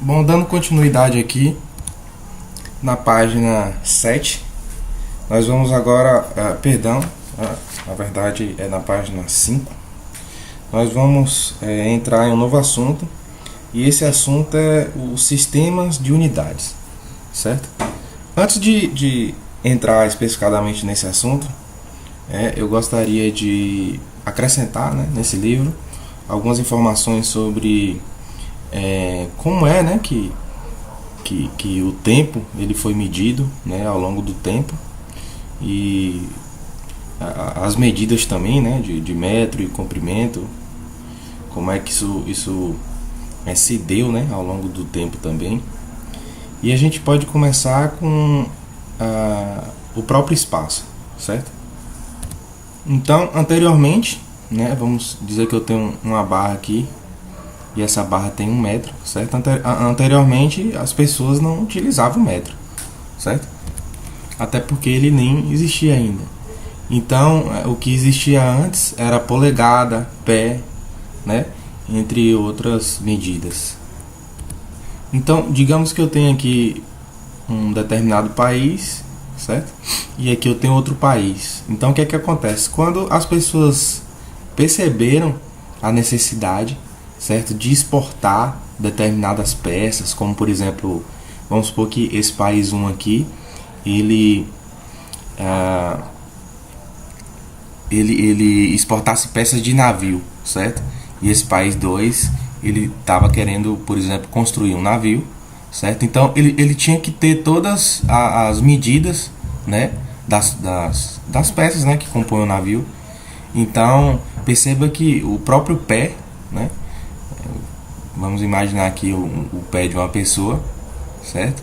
Bom, dando continuidade aqui na página 7, nós vamos agora, na verdade é na página 5, nós vamos entrar em um novo assunto, e esse assunto é os sistemas de unidades, certo? Antes de entrar especificadamente nesse assunto, eu gostaria de acrescentar, nesse livro algumas informações sobre como que o tempo ele foi medido, ao longo do tempo, e as medidas também, de metro e comprimento, como é que isso se deu, ao longo do tempo também. E a gente pode começar com o próprio espaço, certo? Então, anteriormente, vamos dizer que eu tenho uma barra aqui, e essa barra tem 1 metro, certo? Anteriormente as pessoas não utilizavam o metro, certo? Até porque ele nem existia ainda. Então o que existia antes era polegada, pé, entre outras medidas. Então digamos que eu tenho aqui um determinado país, certo? E aqui eu tenho outro país. Então o que é que acontece? Quando as pessoas perceberam a necessidade, certo, de exportar determinadas peças, como por exemplo, vamos supor que esse país 1 aqui, ele exportasse peças de navio, certo? E esse país 2, ele estava querendo, por exemplo, construir um navio, certo? Então ele tinha que ter todas as medidas, das peças, que compõem o navio. Então perceba que o próprio pé, vamos imaginar aqui o pé de uma pessoa, certo?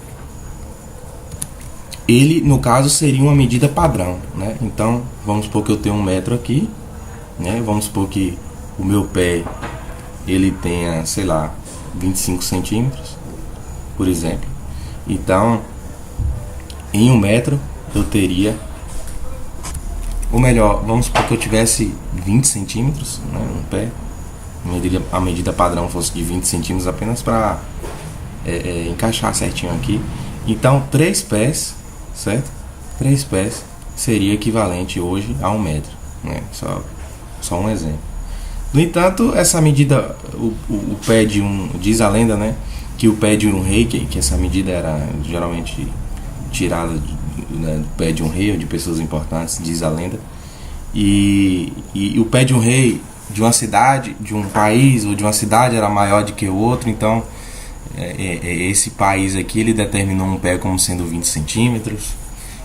Ele, no caso, seria uma medida padrão, Então, vamos supor que eu tenho 1 metro aqui, Vamos supor que o meu pé, ele tenha, 25 centímetros, por exemplo. Então, em 1 metro, eu teria... Ou melhor, vamos supor que eu tivesse 20 centímetros, no pé. A medida padrão fosse de 20 centímetros, apenas para encaixar certinho aqui. Então 3 pés, certo? 3 pés seria equivalente hoje a 1 metro, só um exemplo. No entanto, essa medida, o pé de diz a lenda, que o pé de um rei, que essa medida era geralmente tirada do pé de um rei ou de pessoas importantes, diz a lenda. E o pé de um rei de uma cidade, de um país ou de uma cidade era maior do que o outro. Então esse país aqui, ele determinou um pé como sendo 20 centímetros,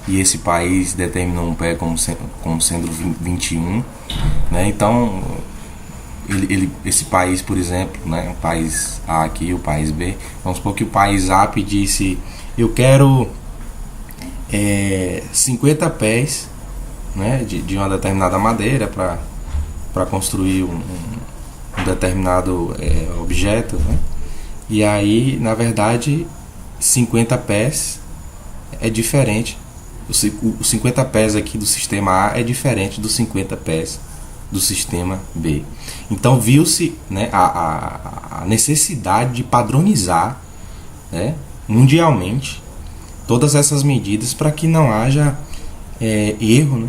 e esse país determinou um pé como sendo 21, Então esse país, por exemplo, o país A aqui, o país B, vamos supor que o país A pedisse: eu quero 50 pés, de uma determinada madeira para construir um determinado objeto, E aí, na verdade, 50 pés é diferente. Os 50 pés aqui do sistema A é diferente dos 50 pés do sistema B. Então viu-se, a necessidade de padronizar, mundialmente, todas essas medidas para que não haja erro,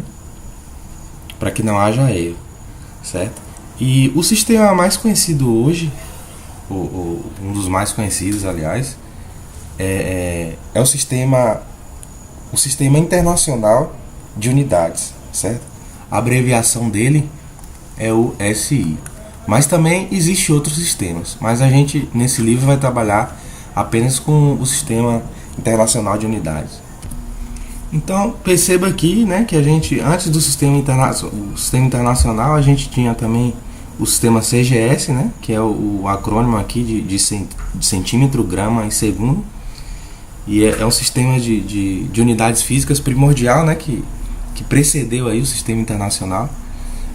para que não haja erro, certo? E o sistema mais conhecido hoje, um dos mais conhecidos, aliás, é o sistema internacional de unidades, certo? A abreviação dele é o SI. Mas também existe outros sistemas, mas a gente nesse livro vai trabalhar apenas com o sistema internacional de unidades. Então perceba aqui, que a gente, antes do sistema internacional, a gente tinha também o sistema CGS, que é o acrônimo aqui de centímetro, grama e segundo, e é um sistema de unidades físicas primordial, que precedeu aí o sistema internacional.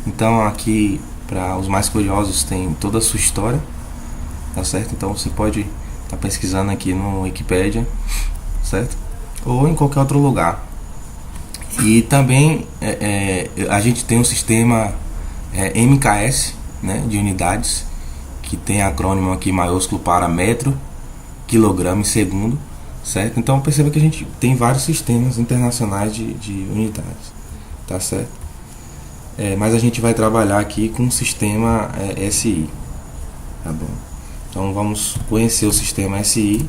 Então aqui, para os mais curiosos, tem toda a sua história, tá certo? Então você pode estar pesquisando aqui no Wikipedia, certo? Ou em qualquer outro lugar. E também a gente tem um sistema MKS, de unidades, que tem acrônimo aqui maiúsculo para metro, quilograma em segundo, certo? Então perceba que a gente tem vários sistemas internacionais de unidades, tá certo? Mas a gente vai trabalhar aqui com o sistema SI, tá bom? Então vamos conhecer o sistema SI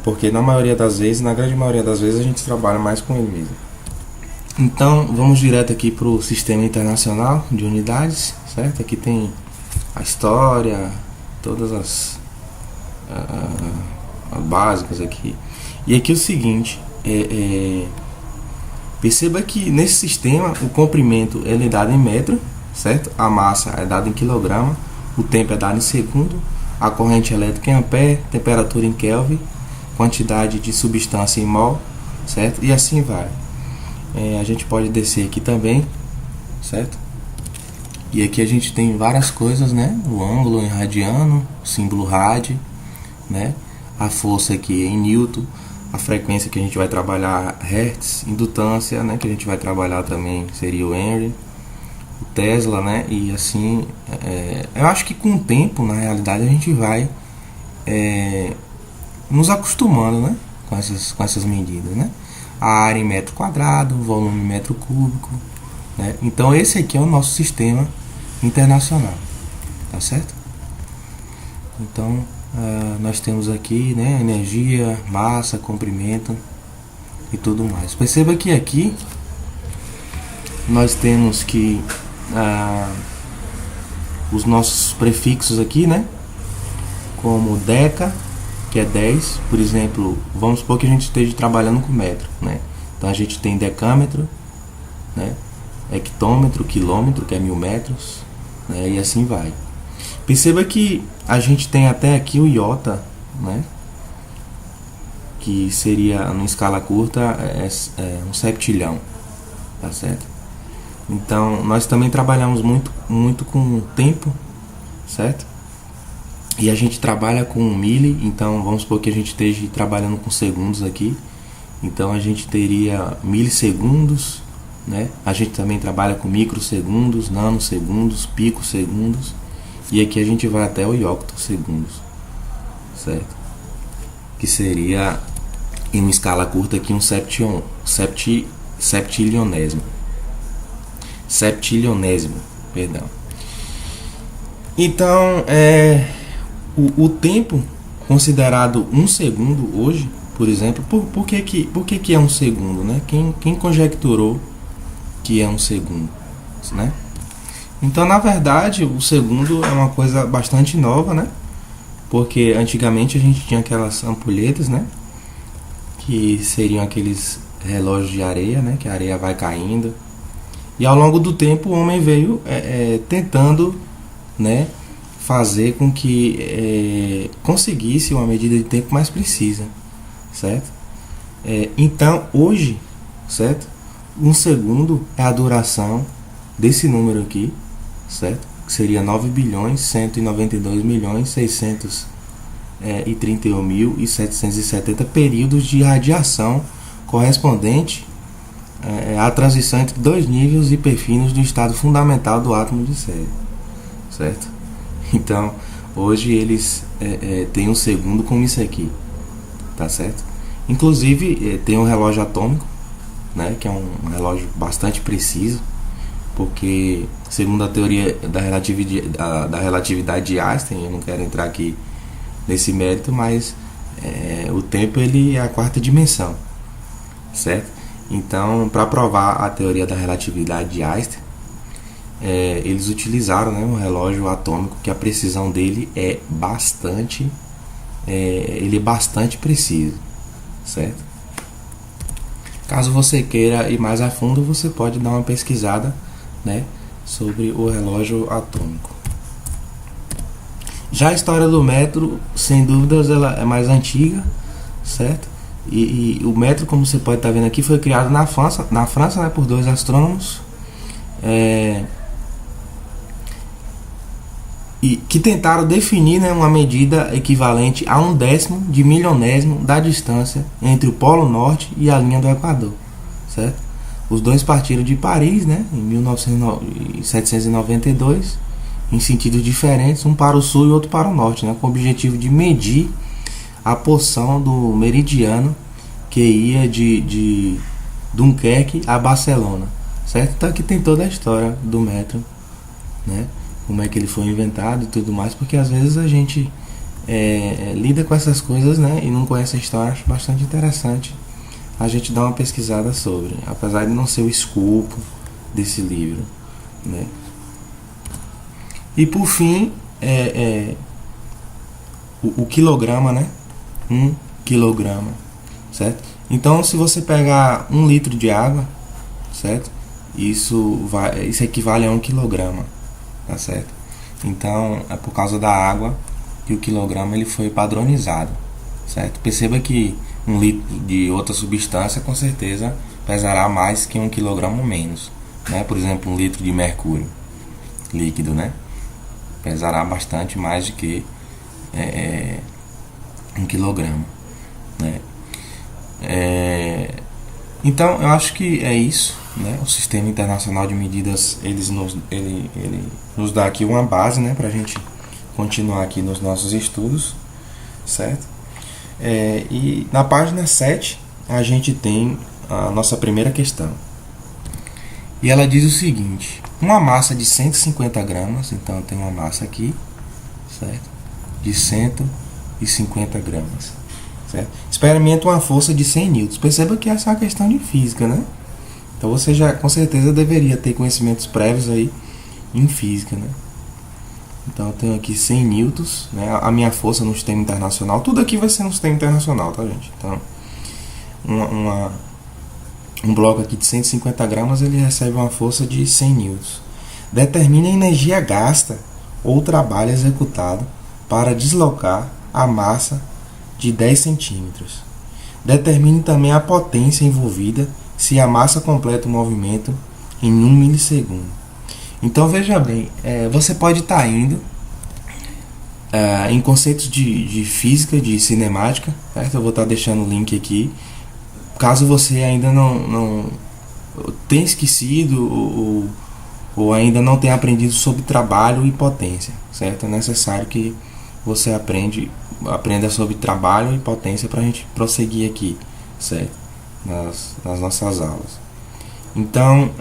porque na maioria das vezes, na grande maioria das vezes, a gente trabalha mais com ele mesmo. Então vamos direto aqui para o sistema internacional de unidades, certo? Aqui tem a história, todas as básicas aqui. E aqui é o seguinte, perceba que nesse sistema o comprimento ele é dado em metro, certo? A massa é dada em quilograma, o tempo é dado em segundo, a corrente elétrica em ampere, temperatura em Kelvin, quantidade de substância em mol, certo? E assim vai. A gente pode descer aqui também, certo? E aqui a gente tem várias coisas, né? O ângulo em radiano, o símbolo rad, né? A força aqui em Newton, a frequência que a gente vai trabalhar Hertz, indutância, né? Que a gente vai trabalhar também seria o Henry, o Tesla, né? E assim, eu acho que com o tempo, na realidade, a gente vai nos acostumando, né? Com essas medidas, né? A área em metro quadrado, o volume em metro cúbico, né? Então esse aqui é o nosso sistema internacional, tá certo? Então nós temos aqui, né, energia, massa, comprimento e tudo mais. Perceba que aqui nós temos que os nossos prefixos aqui, né, como deca, que é 10, por exemplo, vamos supor que a gente esteja trabalhando com metro, né? Então a gente tem decâmetro, né? Hectômetro, quilômetro, que é 1000 metros, né? E assim vai. Perceba que a gente tem até aqui o iota, né? Que seria, em escala curta, um septilhão, tá certo? Então nós também trabalhamos muito com o tempo, certo? E a gente trabalha com milli, então vamos supor que a gente esteja trabalhando com segundos aqui. Então a gente teria milissegundos, né? A gente também trabalha com microsegundos, nanosegundos, picosegundos. E aqui a gente vai até o octosegundos, certo? Que seria em uma escala curta aqui um septilionésimo, perdão. Então o tempo considerado um segundo hoje, por exemplo, por que é um segundo, né? Quem conjecturou que é um segundo, né? Então, na verdade, o segundo é uma coisa bastante nova, né? Porque antigamente a gente tinha aquelas ampulhetas, né? Que seriam aqueles relógios de areia, né? Que a areia vai caindo. E ao longo do tempo o homem veio tentando, né, fazer com que conseguisse uma medida de tempo mais precisa, certo? Então hoje, certo? Um segundo é a duração desse número aqui, certo? Que seria 9.192.631.770 períodos de radiação correspondente à transição entre dois níveis hiperfinos do estado fundamental do átomo de célio, certo? Então hoje eles têm um segundo como isso aqui, tá certo? Inclusive tem um relógio atômico, né, que é um relógio bastante preciso, porque segundo a teoria da relatividade de Einstein, eu não quero entrar aqui nesse mérito, mas o tempo ele é a quarta dimensão, certo? Então, para provar a teoria da relatividade de Einstein, eles utilizaram, né, um relógio atômico que a precisão dele é bastante preciso, certo? Caso você queira ir mais a fundo, você pode dar uma pesquisada, né, sobre o relógio atômico. Já a história do metro, sem dúvidas, ela é mais antiga, certo? E o metro, como você pode estar vendo aqui, foi criado na França, né, por dois astrônomos e que tentaram definir, né, uma medida equivalente a 1/10 de milionésimo da distância entre o Polo Norte e a linha do Equador, certo? Os dois partiram de Paris, né, em 1792 em sentidos diferentes, um para o sul e outro para o norte, né, com o objetivo de medir a porção do meridiano que ia de Dunkerque a Barcelona, certo? Então aqui tem toda a história do metro, né, como é que ele foi inventado e tudo mais, porque às vezes a gente lida com essas coisas, né, e não conhece a história. Acho bastante interessante a gente dar uma pesquisada sobre, apesar de não ser o escopo desse livro, né. E por fim, o quilograma, né, 1 quilograma, certo? Então, se você pegar 1 litro de água, certo, isso equivale a 1 quilograma, tá certo? Então, é por causa da água que o quilograma ele foi padronizado, certo? Perceba que 1 litro de outra substância com certeza pesará mais que 1 quilograma menos, né? Por exemplo, 1 litro de mercúrio líquido, né, pesará bastante mais do que 1 quilograma, né? Então, eu acho que é isso, né? O Sistema Internacional de Medidas ele nos dá aqui uma base, né, para a gente continuar aqui nos nossos estudos, certo? E na página 7 a gente tem a nossa primeira questão. E ela diz o seguinte: uma massa de 150 gramas, então tem uma massa aqui, certo, de 150 gramas, certo? Experimenta uma força de 100 newtons. Perceba que essa é uma questão de física, né? Então você já com certeza deveria ter conhecimentos prévios aí em física, né? Então eu tenho aqui 100 newtons, né? A minha força no sistema internacional. Tudo aqui vai ser no sistema internacional, tá, gente? Então um bloco aqui de 150 gramas ele recebe uma força de 100 newtons. Determine a energia gasta ou trabalho executado para deslocar a massa de 10 centímetros. Determine também a potência envolvida se a massa completa o movimento em 1 milissegundo. Então veja bem, você pode estar indo em conceitos de física, de cinemática, certo? Eu vou estar deixando o link aqui. Caso você ainda não tenha esquecido ou ainda não tenha aprendido sobre trabalho e potência, certo? É necessário que você aprenda sobre trabalho e potência para a gente prosseguir aqui, certo? Nas nossas aulas. Então,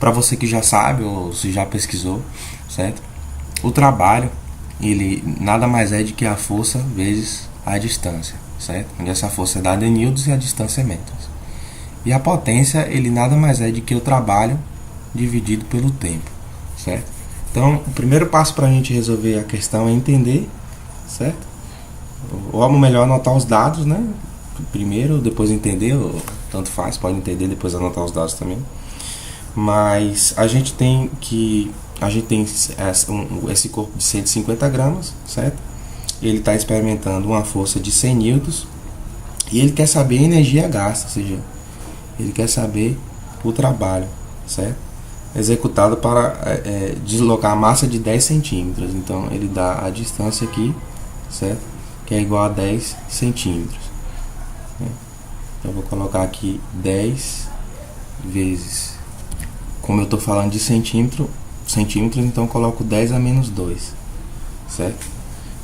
para você que já sabe ou se já pesquisou, certo? O trabalho, ele nada mais é do que a força vezes a distância, certo? Onde essa força é dada em newtons e a distância em metros. E a potência, ele nada mais é do que o trabalho dividido pelo tempo, certo? Então, o primeiro passo para a gente resolver a questão é entender, certo? Ou melhor, anotar os dados, né? Primeiro, depois entender, ou tanto faz, pode entender, depois anotar os dados também. Mas a gente tem esse corpo de 150 gramas, certo? Ele está experimentando uma força de 100 newtons e ele quer saber a energia gasta, ou seja, ele quer saber o trabalho, certo? Executado para deslocar a massa de 10 centímetros. Então ele dá a distância aqui, certo? Que é igual a 10 centímetros. Então eu vou colocar aqui 10 vezes, como eu estou falando de centímetros, então eu coloco 10 a menos 2, certo?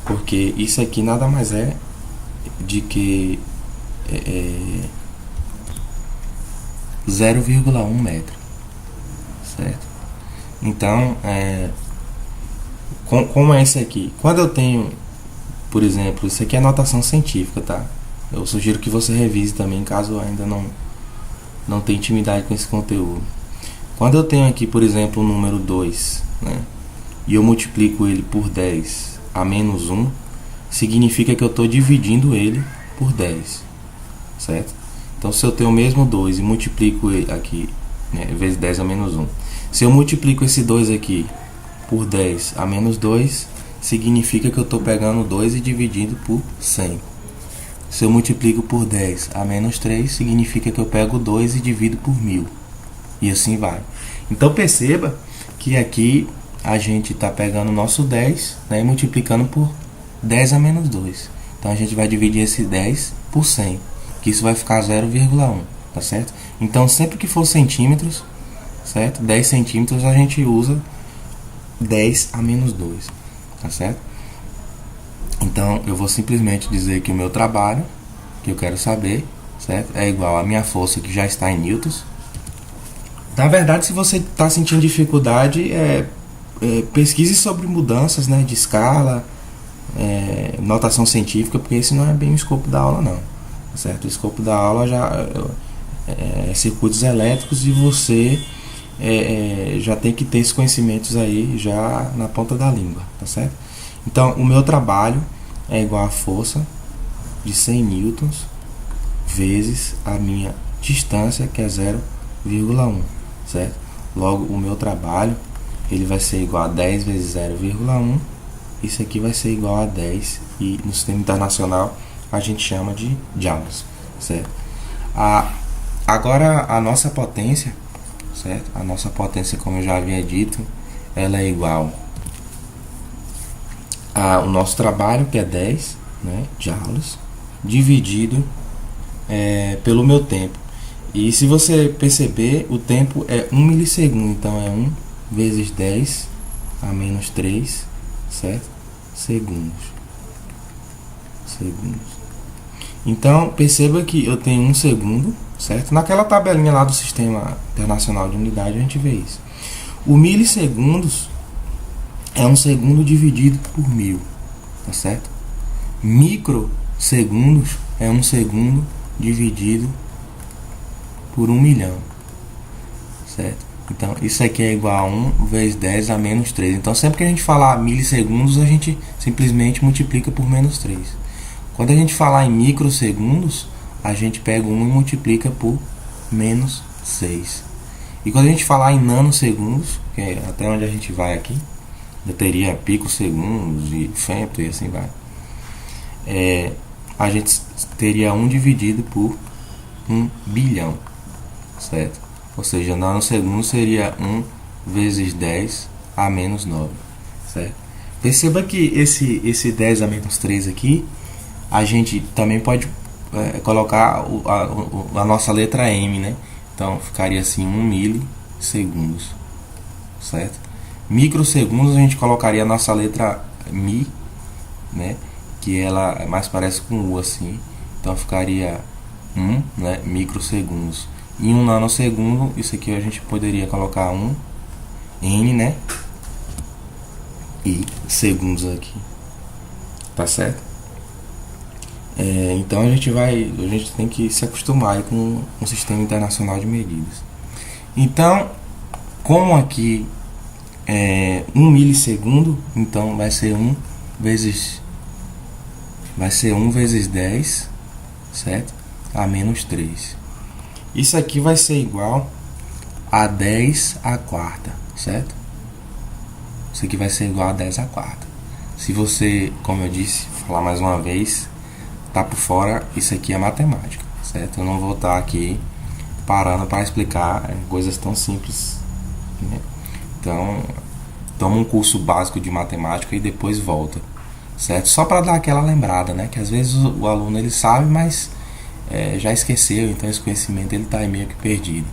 Porque isso aqui nada mais é de que 0,1 metro, certo? Então, como é isso aqui? Quando eu tenho, por exemplo, isso aqui é notação científica, tá? Eu sugiro que você revise também, caso ainda não tenha intimidade com esse conteúdo. Quando eu tenho aqui, por exemplo, o número 2, né, e eu multiplico ele por 10 a menos 1, significa que eu estou dividindo ele por 10, certo? Então, se eu tenho o mesmo 2 e multiplico ele aqui, né, vezes 10 a menos 1, se eu multiplico esse 2 aqui por 10 a menos 2, significa que eu estou pegando 2 e dividindo por 100. Se eu multiplico por 10 a menos 3, significa que eu pego 2 e divido por 1000. E assim vai. Então perceba que aqui a gente está pegando o nosso 10, né, e multiplicando por 10 a menos 2. Então a gente vai dividir esse 10 por 100, que isso vai ficar 0,1, tá certo? Então sempre que for centímetros, certo? 10 centímetros a gente usa 10 a menos 2, tá certo? Então eu vou simplesmente dizer que o meu trabalho, que eu quero saber, certo, é igual à minha força, que já está em newtons. Na verdade, se você está sentindo dificuldade, pesquise sobre mudanças, né, de escala, notação científica, porque esse não é bem o escopo da aula, não, tá certo? O escopo da aula já é circuitos elétricos, e você já tem que ter esses conhecimentos aí já na ponta da língua, tá certo? Então o meu trabalho é igual a força de 100 newtons vezes a minha distância, que é 0,1, certo? Logo, o meu trabalho ele vai ser igual a 10 vezes 0,1. Isso aqui vai ser igual a 10, e no sistema internacional a gente chama de joules, certo? Agora a nossa potência, certo? A nossa potência, como eu já havia dito, ela é igual ao nosso trabalho, que é 10, né, joules, dividido pelo meu tempo. E se você perceber, o tempo é 1 milissegundo, então é 1 vezes 10 a menos 3, certo? Segundos. Então perceba que eu tenho 1 segundo, certo? Naquela tabelinha lá do Sistema Internacional de Unidade a gente vê isso. O milissegundos é 1 segundo dividido por 1000, tá certo? Microsegundos é 1 segundo dividido por 1 milhão, certo? Então isso aqui é igual a 1 vezes 10 a menos 3. Então sempre que a gente falar milissegundos, a gente simplesmente multiplica por menos 3. Quando a gente falar em microsegundos, a gente pega 1 e multiplica por menos 6. E quando a gente falar em nanosegundos, que é até onde a gente vai aqui, eu teria picosegundos e femto e assim vai, a gente teria 1 dividido por 1 bilhão, certo? Ou seja, nanosegundo seria 1 vezes 10 a menos 9, certo? Perceba que esse 10 a menos 3 aqui, a gente também pode colocar a nossa letra M, né? Então ficaria assim 1 milissegundos, certo? Microsegundos a gente colocaria a nossa letra Mi, né? Que ela mais parece com U assim, então ficaria 1, né, microsegundos. Em 1 nanosegundo, isso aqui a gente poderia colocar 1 N, né? E segundos aqui, tá certo? Então a gente tem que se acostumar aí com o Sistema Internacional de Medidas. Então, como aqui é 1 milissegundo, então vai ser 1 vezes 10, certo? A menos 3. Isso aqui vai ser igual a 10 à quarta, certo? Isso aqui vai ser igual a 10 à quarta. Se você, como eu disse, falar mais uma vez, tá por fora, isso aqui é matemática, certo? Eu não vou estar aqui parando para explicar coisas tão simples, né? Então, toma um curso básico de matemática e depois volta, certo? Só para dar aquela lembrada, né? Que às vezes o aluno ele sabe, mas já esqueceu, então esse conhecimento ele está meio que perdido.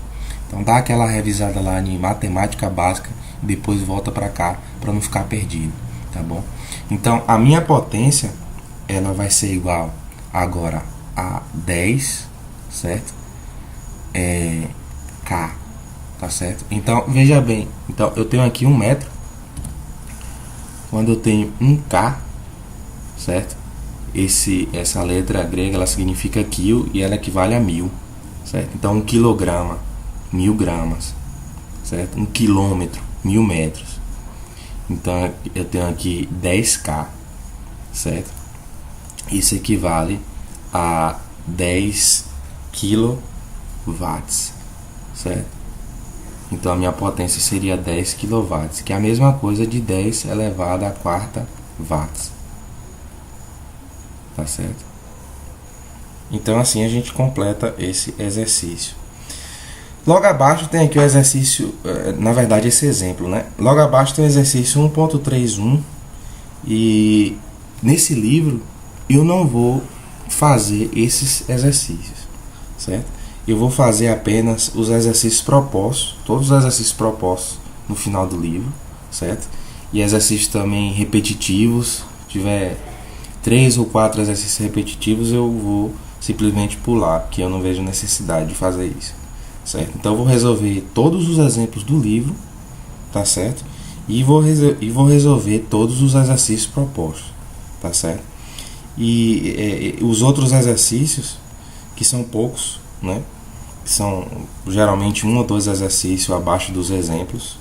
Então dá aquela revisada lá em matemática básica e depois volta para cá para não ficar perdido, tá bom? Então a minha potência ela vai ser igual agora a 10, certo? K, tá certo? Então veja bem, então eu tenho aqui 1 metro. Quando eu tenho 1K, certo? Essa letra grega ela significa quilo e ela equivale a 1000, certo? Então 1 quilograma, 1000 gramas, certo? 1 quilômetro, 1000 metros. Então eu tenho aqui 10K, certo? Isso equivale a 10 quilowatts, certo? Então a minha potência seria 10 kW, que é a mesma coisa de 10 elevado à quarta watts, tá certo? Então assim a gente completa esse exercício. Logo abaixo tem aqui o exercício, na verdade esse exemplo, né? Logo abaixo tem o exercício 1.31 e nesse livro eu não vou fazer esses exercícios, certo? Eu vou fazer apenas os exercícios propostos, todos os exercícios propostos no final do livro, certo? e exercícios também repetitivos. Se tiver 3 ou 4 exercícios repetitivos, eu vou simplesmente pular, porque eu não vejo necessidade de fazer isso, certo? Então eu vou resolver todos os exemplos do livro, tá certo? E vou resolver todos os exercícios propostos, tá certo? E os outros exercícios, que são poucos, né? São geralmente 1 ou 2 exercícios abaixo dos exemplos,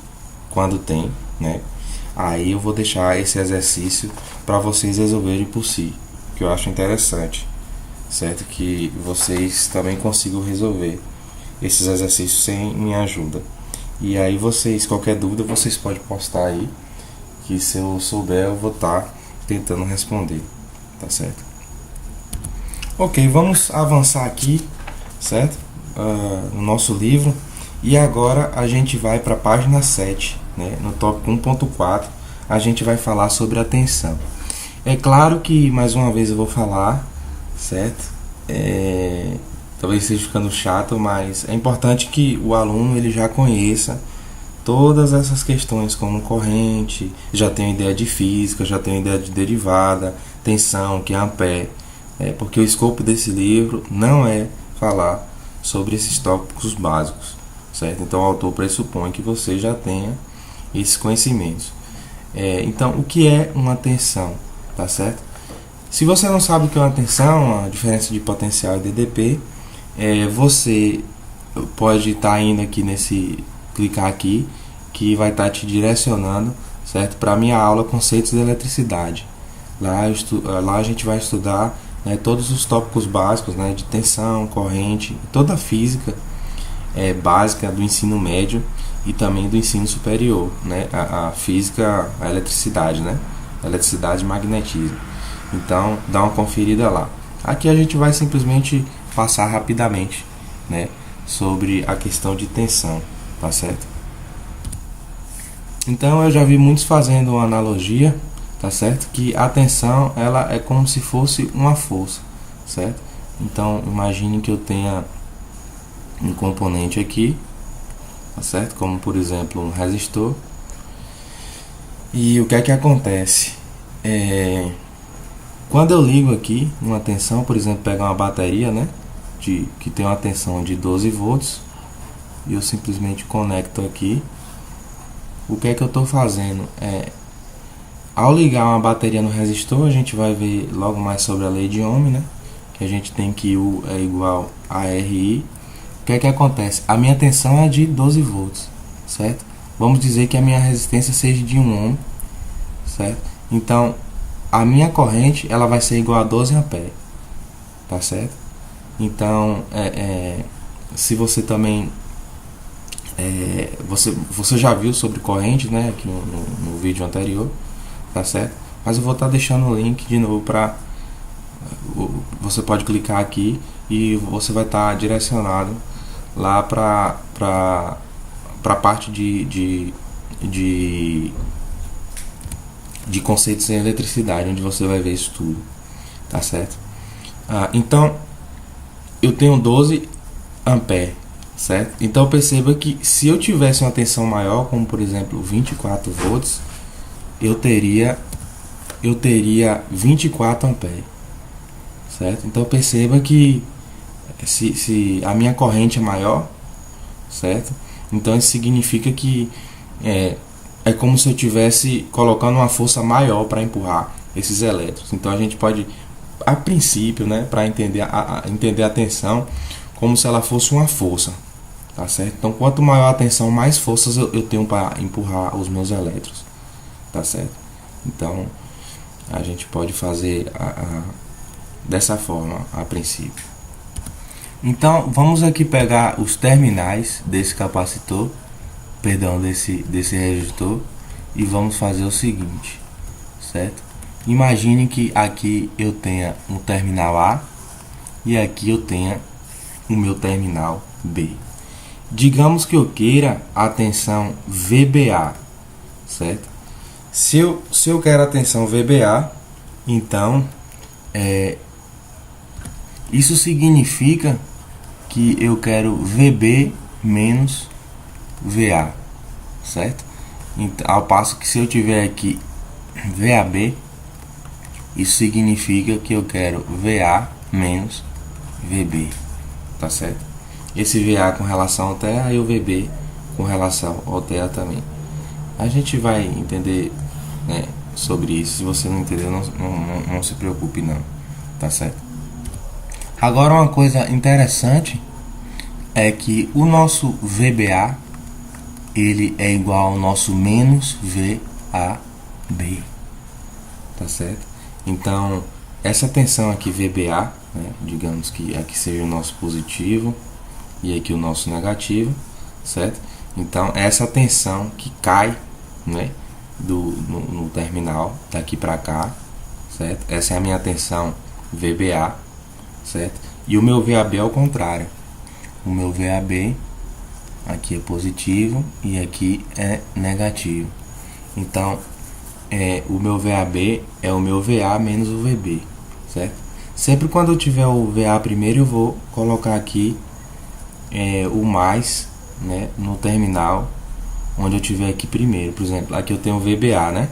quando tem, né? Aí eu vou deixar esse exercício para vocês resolverem por si, que eu acho interessante, certo? Que vocês também consigam resolver esses exercícios sem minha ajuda. E aí vocês, qualquer dúvida, vocês podem postar aí, que se eu souber eu vou estar tentando responder, tá certo? Ok, vamos avançar aqui, certo? No nosso livro. E agora a gente vai para a página 7, né? No tópico 1.4 a gente vai falar sobre atenção. É claro que mais uma vez eu vou falar, certo? Talvez esteja ficando chato, mas é importante que o aluno ele já conheça todas essas questões, como corrente, já tem ideia de física, já tem ideia de derivada, tensão, que é ampere, porque o escopo desse livro não é falar sobre esses tópicos básicos, certo? Então o autor pressupõe que você já tenha esses conhecimentos. Então, o que é uma tensão, tá certo? Se você não sabe o que é uma tensão, a diferença de potencial e DDP, você pode estar indo aqui clicar aqui, que vai estar te direcionando, certo, para a minha aula Conceitos de Eletricidade. Lá a gente vai estudar, né, todos os tópicos básicos, né, de tensão, corrente, toda a física básica do ensino médio e também do ensino superior, né, a física, a eletricidade, né, eletricidade e magnetismo. Então, dá uma conferida lá. Aqui a gente vai simplesmente passar rapidamente, né, sobre a questão de tensão, tá certo? Então, eu já vi muitos fazendo uma analogia, tá certo? Que a tensão, ela é como se fosse uma força, certo? Então, imagine que eu tenha um componente aqui, tá certo? Como, por exemplo, um resistor. E o que é que acontece? Quando eu ligo aqui uma tensão, por exemplo, pegar uma bateria, né, que tem uma tensão de 12 volts, e eu simplesmente conecto aqui, o que é que eu estou fazendo? Ao ligar uma bateria no resistor, a gente vai ver logo mais sobre a lei de Ohm, né, que a gente tem que U é igual a RI. O que é que acontece? A minha tensão é de 12 volts, certo? Vamos dizer que a minha resistência seja de 1 ohm, certo? Então, a minha corrente ela vai ser igual a 12 ampere, tá certo? Então, se você também você já viu sobre corrente, né, aqui no vídeo anterior, tá certo? Mas eu vou estar deixando o link de novo para você pode clicar aqui e você vai estar direcionado lá para a parte de conceitos em eletricidade, onde você vai ver isso tudo, tá certo? Então eu tenho 12 ampere, certo? Então perceba que se eu tivesse uma tensão maior, como por exemplo 24 volts, eu teria 24 ampere, certo? Então perceba que se a minha corrente é maior, certo? Então isso significa que é como se eu estivesse colocando uma força maior para empurrar esses elétrons. Então a gente pode, a princípio, né, para entender a tensão, como se ela fosse uma força, tá certo? Então quanto maior a tensão, mais forças eu tenho para empurrar os meus elétrons, tá certo? Então a gente pode fazer dessa forma a princípio. Então vamos aqui pegar os terminais desse capacitor, desse resistor, e vamos fazer o seguinte, certo? Imagine que aqui eu tenha um terminal A e aqui eu tenha o meu terminal B. Digamos que eu queira a tensão VBA, certo? Se eu quero a tensão VBA, então isso significa que eu quero VB menos VA, certo? Ao passo que se eu tiver aqui VAB, isso significa que eu quero VA menos VB, tá certo? Esse VA com relação ao terra e o VB com relação ao terra também. A gente vai entender, né, sobre isso. Se você não entendeu, não se preocupe não, tá certo? Agora uma coisa interessante é que o nosso VBA ele é igual ao nosso menos VAB, tá certo? Então essa tensão aqui VBA, né, digamos que aqui seja o nosso positivo e aqui o nosso negativo, certo? Então essa tensão que cai, né, no terminal daqui para cá, certo? Essa é a minha tensão VBA, certo? E o meu VAB é o contrário. O meu VAB aqui é positivo e aqui é negativo. Então o meu VAB é o meu VA menos o VB, certo? Sempre quando eu tiver o VA primeiro, eu vou colocar aqui o mais, né, no terminal onde eu tiver aqui primeiro. Por exemplo, aqui eu tenho o VBA, né?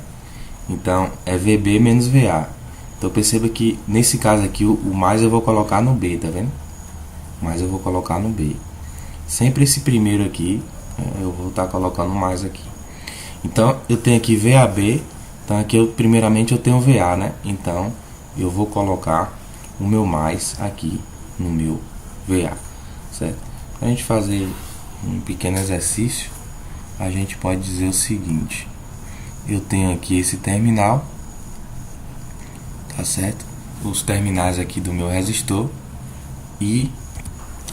Então é VB menos VA. Então perceba que nesse caso aqui o mais eu vou colocar no B, tá vendo? O mais eu vou colocar no B. Sempre esse primeiro aqui, eu vou estar colocando mais aqui. Então eu tenho aqui VAB. Então aqui primeiramente eu tenho VA, né? Então eu vou colocar o meu mais aqui no meu VA, certo? Para a gente fazer um pequeno exercício, a gente pode dizer o seguinte: eu tenho aqui esse terminal, tá certo? Os terminais aqui do meu resistor, e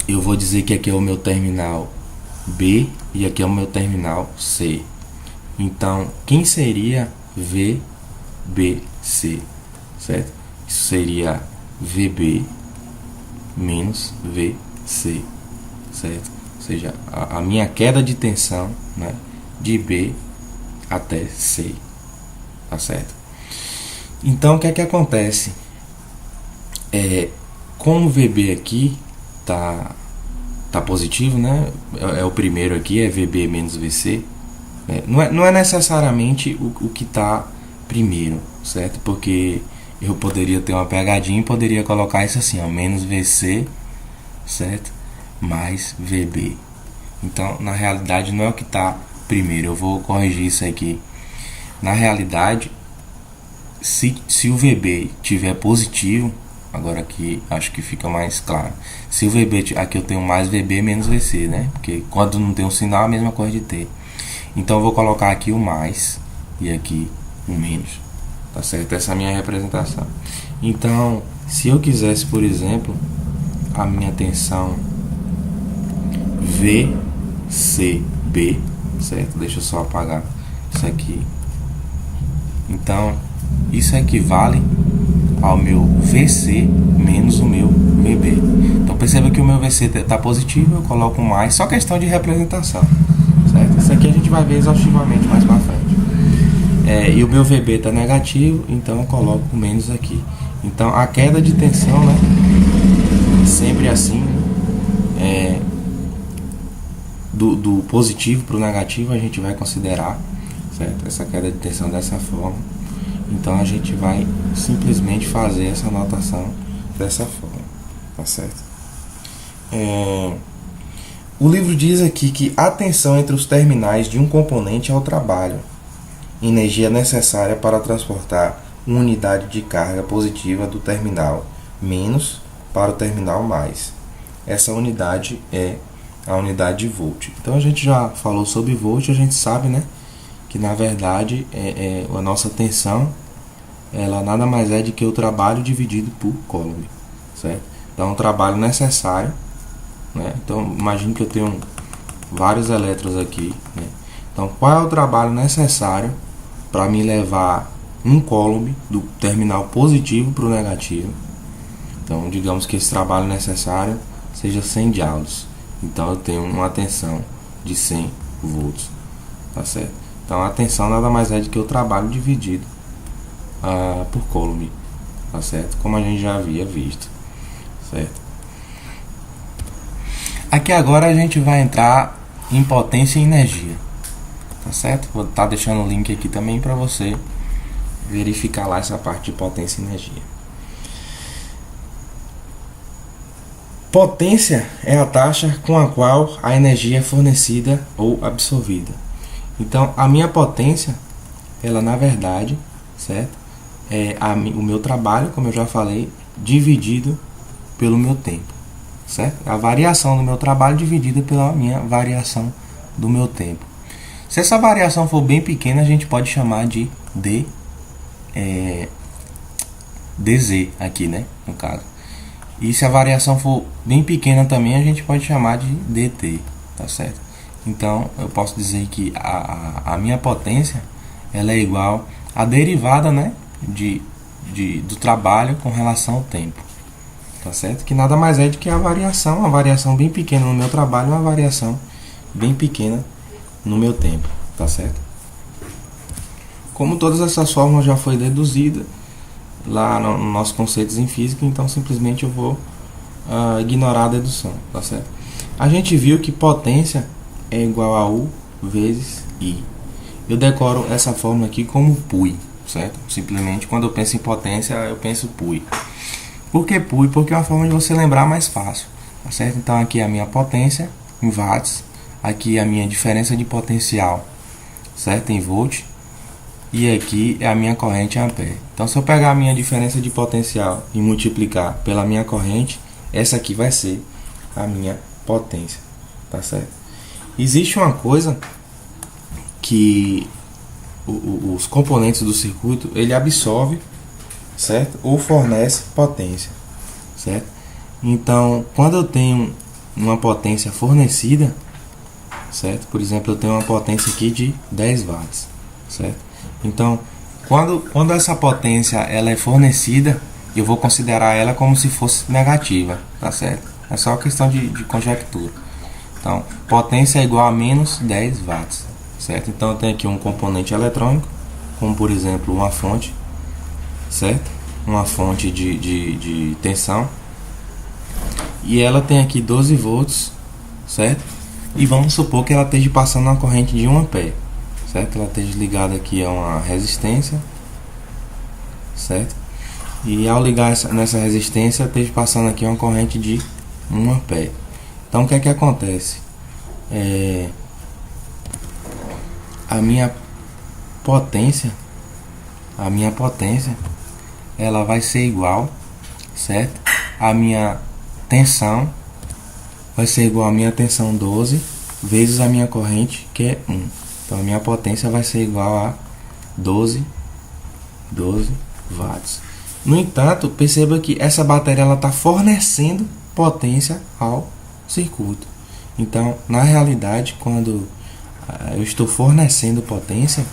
eu vou dizer que aqui é o meu terminal B e aqui é o meu terminal C. Então quem seria VBC, certo? Isso seria VB menos VC, certo? Ou seja, a minha queda de tensão, né, de B até C, tá certo? Então o que é que acontece? Com o VB aqui tá positivo, né? É o primeiro aqui, é VB menos VC. Não é necessariamente o que está primeiro, certo? Porque eu poderia ter uma pegadinha e poderia colocar isso assim, ó, menos VC, certo? Mais VB. Então, na realidade, não é o que está primeiro. Eu vou corrigir isso aqui. Na realidade, se o VB tiver positivo, agora aqui acho que fica mais claro. Se o VB, aqui eu tenho mais VB menos VC, né? Porque quando não tem um sinal, é a mesma coisa de ter. Então eu vou colocar aqui o mais e aqui o menos, tá certo? Essa é a minha representação. Então, se eu quisesse, por exemplo, a minha tensão VCB, certo? Deixa eu só apagar isso aqui. Então, isso equivale ao meu VC menos o meu VB. Então perceba que o meu VC está positivo, eu coloco mais, só questão de representação, certo? Isso aqui a gente vai ver exaustivamente mais para frente. E o meu VB está negativo, então eu coloco menos aqui. Então a queda de tensão, né, sempre assim, do positivo para o negativo a gente vai considerar, certo? Essa queda de tensão dessa forma. Então a gente vai simplesmente fazer essa anotação dessa forma, tá certo? O livro diz aqui que a tensão entre os terminais de um componente é o trabalho, energia necessária para transportar uma unidade de carga positiva do terminal menos para o terminal mais. Essa unidade é a unidade de volt. Então a gente já falou sobre volt, a gente sabe, né, que na verdade a nossa tensão, ela nada mais é do que o trabalho dividido por Coulomb, certo? Então é um trabalho necessário, né? Então imagine que eu tenho vários elétrons aqui, né? Então qual é o trabalho necessário para me levar um Coulomb do terminal positivo para o negativo? Então digamos que esse trabalho necessário seja 100 joules. Então eu tenho uma tensão de 100 volts, tá certo? Então a tensão nada mais é do que o trabalho dividido por Coulomb, tá certo? Como a gente já havia visto, certo? Aqui agora a gente vai entrar em potência e energia, tá certo? Vou estar deixando o link aqui também para você verificar lá essa parte de potência e energia. Potência é a taxa com a qual a energia é fornecida ou absorvida. Então, a minha potência, ela na verdade, certo? É o meu trabalho, como eu já falei, dividido pelo meu tempo, certo? A variação do meu trabalho dividida pela minha variação do meu tempo. Se essa variação for bem pequena, a gente pode chamar de dz aqui, né? No caso. E se a variação for bem pequena também, a gente pode chamar de dt, tá certo? Então, eu posso dizer que a minha potência, ela é igual à derivada, né, do trabalho com relação ao tempo, tá certo? Que nada mais é do que uma variação bem pequena no meu trabalho, uma variação bem pequena no meu tempo, tá certo? Como todas essas fórmulas já foi deduzida lá no nossos conceitos em física, então simplesmente eu vou ignorar a dedução, tá certo? A gente viu que potência é igual a U vezes I. Eu decoro essa fórmula aqui como PUI, certo? Simplesmente quando eu penso em potência, eu penso PUI. Por que PUI? Porque é uma forma de você lembrar mais fácil, tá certo? Então aqui é a minha potência em watts, aqui é a minha diferença de potencial, certo? Em volt. E aqui é a minha corrente em ampere. Então, se eu pegar a minha diferença de potencial e multiplicar pela minha corrente, essa aqui vai ser a minha potência, tá certo? Existe uma coisa que os componentes do circuito, ele absorve, certo? Ou fornece potência, certo? Então, quando eu tenho uma potência fornecida, certo? Por exemplo, eu tenho uma potência aqui de 10 watts, certo? Então, quando essa potência ela é fornecida, eu vou considerar ela como se fosse negativa, tá certo? É só questão de conjectura. Então, potência é igual a menos 10 watts, certo? Então, eu tenho aqui um componente eletrônico, como por exemplo uma fonte, certo? Uma fonte de tensão. E ela tem aqui 12 volts, certo? E vamos supor que ela esteja passando uma corrente de 1 ampere. Certo? Ela esteja ligada aqui a uma resistência, certo? E ao ligar nessa resistência, esteja passando aqui uma corrente de 1 ampere. Então, o que é que acontece? A minha potência, ela vai ser igual, certo? A minha tensão vai ser igual a minha tensão 12 vezes a minha corrente, que é 1. Então a minha potência vai ser igual a 12 watts. No entanto, perceba que essa bateria ela está fornecendo potência ao circuito. Então, na realidade, quando eu estou fornecendo potência,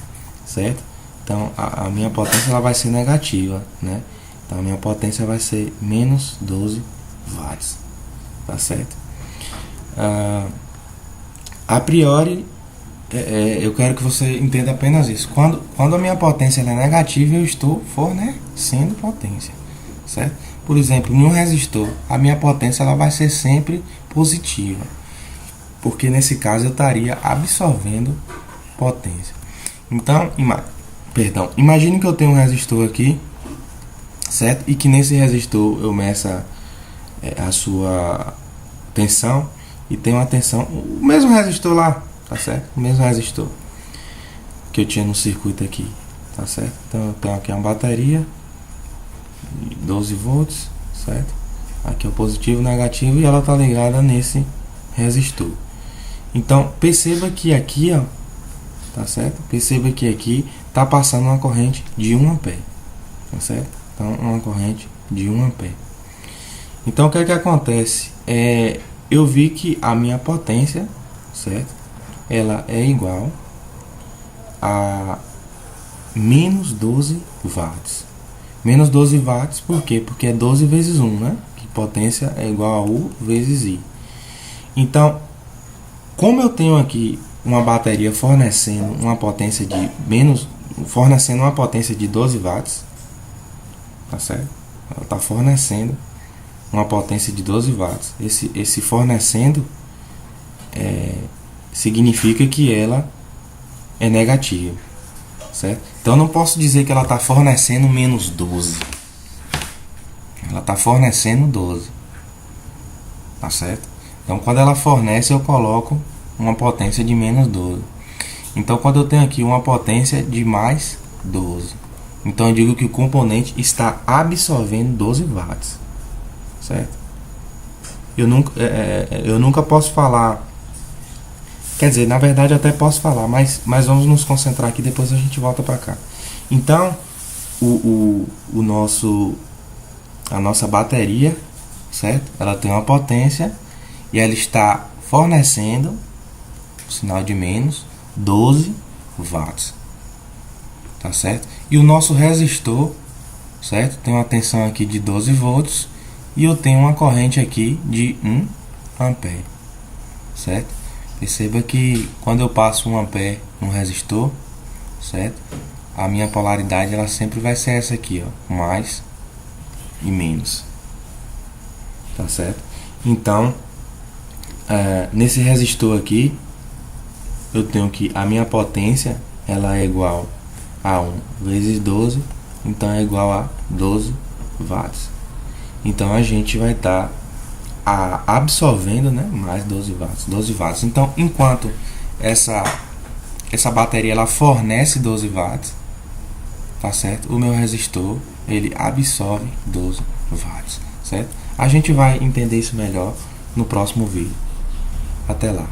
certo? Então a minha potência ela vai ser negativa, né? Então a minha potência vai ser menos 12 watts, tá certo? A priori, eu quero que você entenda apenas isso. Quando a minha potência ela é negativa, eu estou fornecendo potência, certo? Por exemplo, em um resistor, a minha potência ela vai ser sempre positiva, porque nesse caso eu estaria absorvendo potência. Então, imagine que eu tenho um resistor aqui, certo? E que nesse resistor eu meça a sua tensão e tem uma tensão, o mesmo resistor lá, tá certo? O mesmo resistor que eu tinha no circuito aqui, tá certo? Então eu tenho aqui uma bateria 12 volts, certo? Aqui é o positivo e o negativo e ela tá ligada nesse resistor. Então perceba que aqui, ó, tá certo? Perceba que aqui tá passando uma corrente de 1 ampere, tá certo? Então uma corrente de 1 ampere. Então o que é que acontece? Eu vi que a minha potência, certo? Ela é igual a menos 12 watts. Menos 12 watts, por quê? Porque é 12 vezes 1, né? Que potência é igual a U vezes I. Então, como eu tenho aqui uma bateria fornecendo uma potência de 12 watts, tá certo? Ela está fornecendo uma potência de 12 watts. Esse fornecendo significa que ela é negativo, certo? Então eu não posso dizer que ela está fornecendo menos 12. Ela está fornecendo 12, tá certo? Então quando ela fornece, eu coloco uma potência de menos 12. Então quando eu tenho aqui uma potência de mais 12, então eu digo que o componente está absorvendo 12 watts, certo? Eu nunca posso falar, quer dizer, na verdade eu até posso falar, mas vamos nos concentrar aqui, depois a gente volta para cá. Então a nossa bateria, certo? Ela tem uma potência e ela está fornecendo, sinal de menos, 12 watts, tá certo? E o nosso resistor, certo? Tem uma tensão aqui de 12 volts e eu tenho uma corrente aqui de 1 ampere, certo? Perceba que quando eu passo 1 ampere no resistor, certo? A minha polaridade ela sempre vai ser essa aqui, ó, mais e menos, tá certo? Então nesse resistor aqui eu tenho que a minha potência ela é igual a 1 vezes 12, então é igual a 12 watts. Então a gente vai estar absorvendo, né, mais 12 watts, 12 watts. Então enquanto essa bateria ela fornece 12 watts, tá certo? O meu resistor ele absorve 12 watts, certo? A gente vai entender isso melhor no próximo vídeo. Até lá.